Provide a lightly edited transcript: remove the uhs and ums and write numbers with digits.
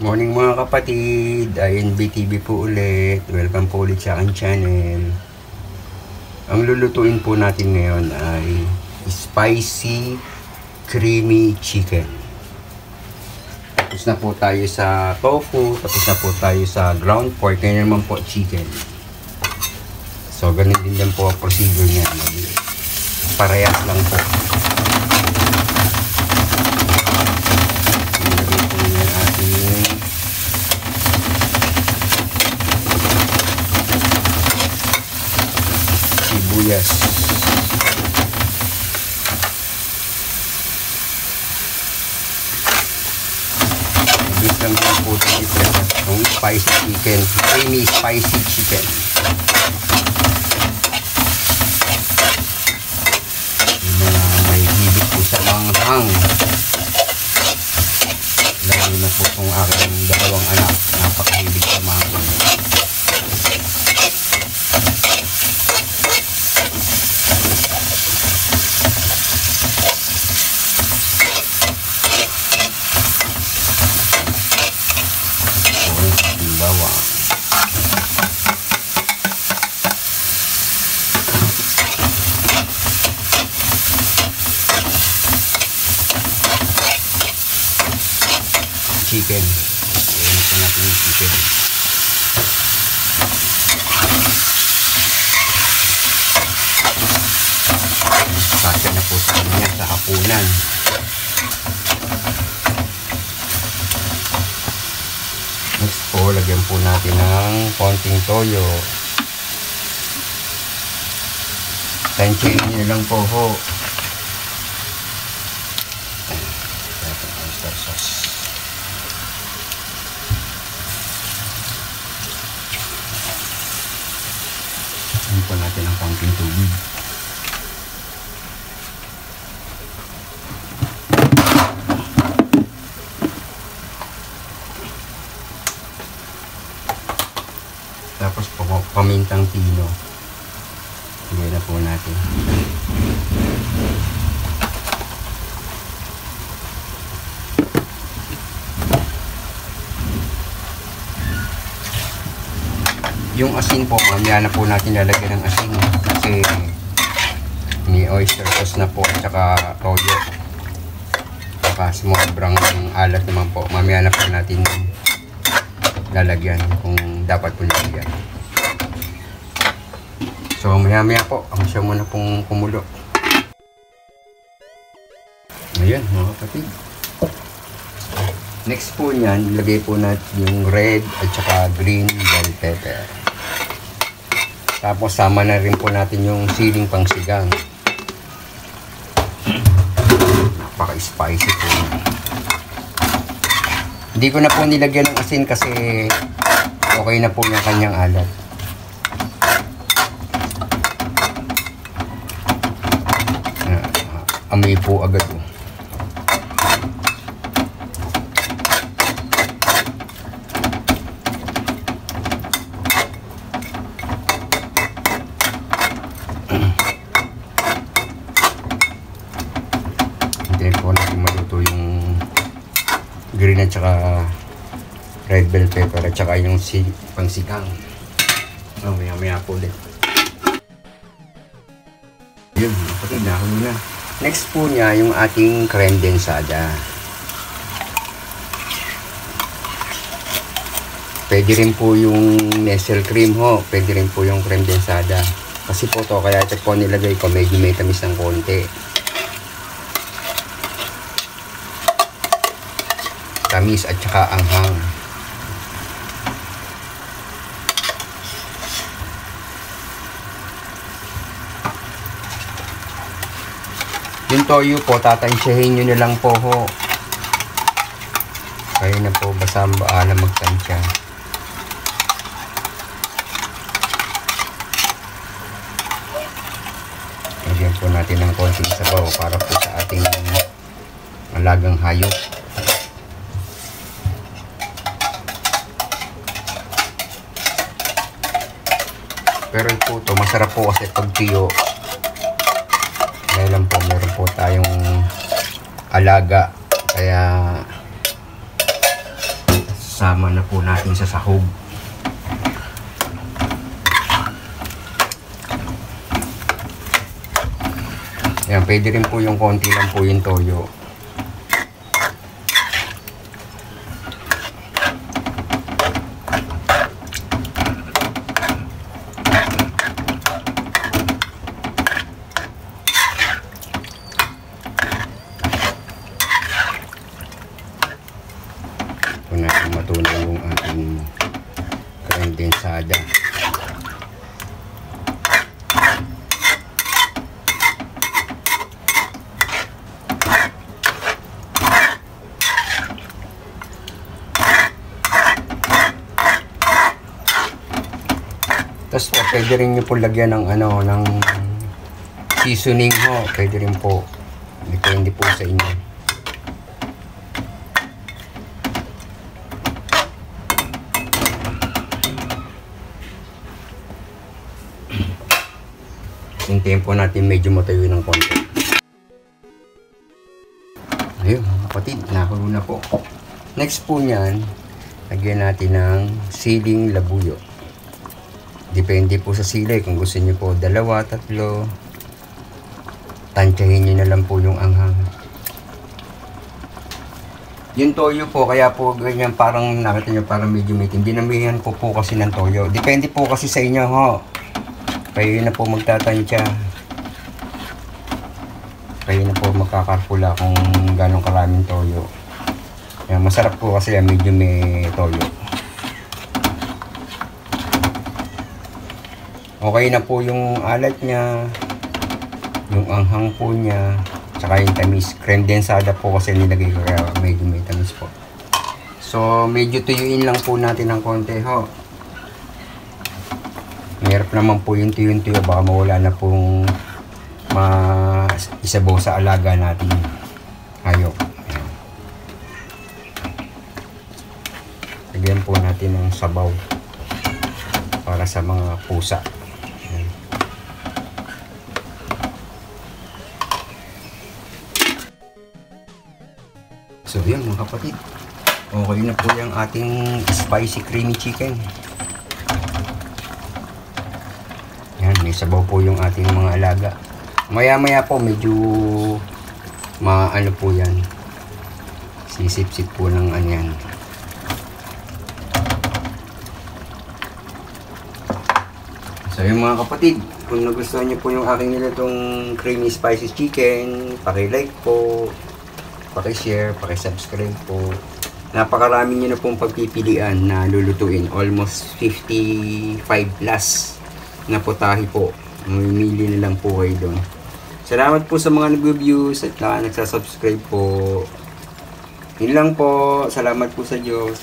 Morning mga kapatid, INBTV po ulit. Welcome po ulit sa aking channel. Ang lulutuin po natin ngayon ay spicy creamy chicken. Tapos na po tayo sa tofu, tapos na po tayo sa ground pork, ngayon naman po chicken. So ganun din po ang procedure niya. Parehas lang po. Sibuyas. Mabilis lang din po ito yung spicy chicken, creamy spicy chicken. May hibig po sa langhang. Lalo na po itong aking dalawang anak, napakahibig sa mga bawang. Chicken. Ayan ito natin yung chicken. Kasya na po sa kanya sa hapunan. Next po, lagyan po natin ng konting toyo. Tansyahin nyo lang po ho. Oyster sauce. Lagyan po natin ng konting tubig. Tapos pamintang pino. Lagyan na po natin. Yung asin po, mamaya na po natin lalagyan ng asin. Kasi may oyster sauce na po at saka toyo. Saka sobrang alat naman po. Mamaya na po natin lalagyan kung dapat po lalagyan. So maya po, ang siya muna pong kumulo. Ayan mga kapatid. Next po niyan, ilagay po natin yung red at saka green bell pepper. Tapos sama na rin po natin yung siling pangsigang. Napaka-spicy po. Hindi ko na po nilagyan ng asin kasi okay na po yung kanyang alat. Amoy po agad po. Hindi po natin maluto yung green at saka red bell pepper at saka yung pangsigang. Maya po ulit. Yun, kapatid, nahuli na. Next po niya yung ating creme densada. Pwede rin po yung Nestle cream ho. Pwede rin po yung creme densada. Kasi po to, kaya ito po nilagay ko, medyo may tamis ng konti. Tamis at saka anghang. Yung toyo po, tatansyahin nyo na lang po ho. Kayo na po, basta baala magtansya. Lagyan po natin ng konting sabaw para po sa ating alagang hayop. Pero po ito, masarap po kasi pag tiyo. Dahil lang po, meron po tayong alaga. Kaya Kasama na po natin sa sahog. Ayan, pwede rin po yung konti lang po yung toyo. Ito natin matunaw yung ating kondensada. Tapos po, pwede rin nyo po lagyan ng ng seasoning ho. Pwede rin po. Depende po sa inyo. Hintayin po natin medyo matayo ng konti. Ayun, mga kapatid, nakulo na po. Next po niyan, lagyan natin ng siling labuyo. Depende po sa sili. Kung gusto niyo po 2, 3, tansyahin niyo na lang po yung anghang. Yung toyo po, kaya po ganyan parang nakita niyo parang medyo maitim. Dinamihan po kasi ng toyo. Depende po kasi sa inyo ho. Kayo na po magtatansya. Kayo na po magkakarpula kung gano'ng karaming toyo. Kaya masarap po kasi medyo may toyo. Okay na po yung alat niya, yung anghang po niya, tsaka yung tamis. Creme densada po kasi nilagay ko kaya medyo may tamis po. So medyo tuyuin lang po natin ng konti ho. Mahirap naman po yung tuyo-tuyo, baka mawala na pong isabaw sa alaga natin. Hayop. Ayan. Lagyan po natin ng sabaw para sa mga pusa. Ayan. So yun mga kapatid, okay na po yung ating spicy creamy chicken. Yan, may sabaw po yung ating mga alaga. Maya-maya po medyo maano po yan. Sisip-sip po ng yan. So yung mga kapatid, kung nagustuhan niyo po yung aking nilutong creamy spicy chicken, paki-like po, paki-share, paki-subscribe po. Napakarami niyo na pong pagpipilian na lulutuin. Almost 55 plus na putahe po. Mamimili na lang po kayo doon. Salamat po sa mga nag-views at nagsasubscribe po. Yun lang po. Salamat po sa Diyos.